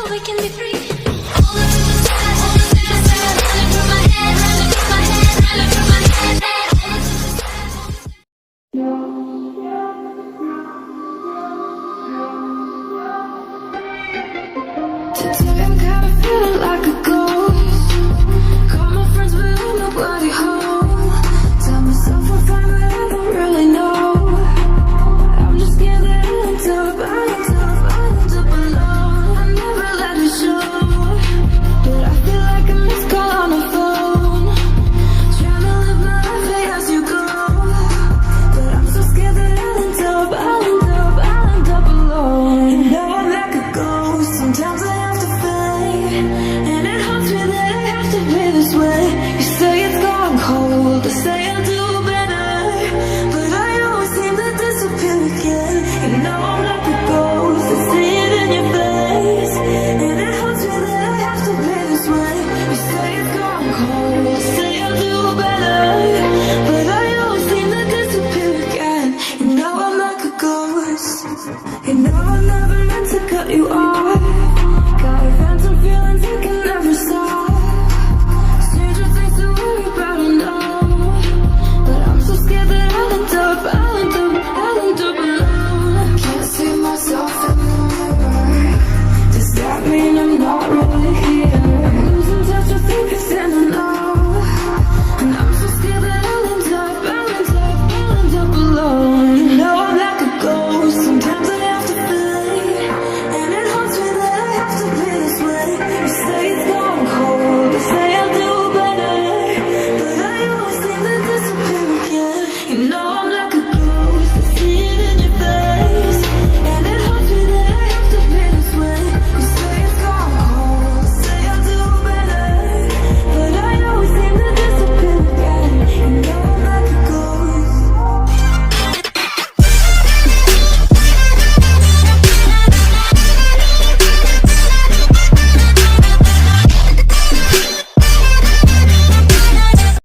we can be free. All the sad, running through my head, running through my head, running through my head. All the sad. Today I'm kinda feeling like a ghost. Call my friends but ain't nobody home. Tell myself I'm fine but I don't really know. I'm just scared that I end up alone. I never let it show, but I feel like a missed call on the phone. Trying to live my life as you go, but I'm so scared that I'll end up alone. And now I'm like a ghost. Sometimes I have to fade, and it haunts me that I have to be this way. You say it's gone cold, I say I'll do better, but I always seem to disappear again. And now I'm like a ghost, I see it in your face, and it haunts me that I have to be this way. You say it's gone cold, I say I'll do better, but I always seem to disappear again. And now I'm like a ghost, and now I'm never meant to cut you off.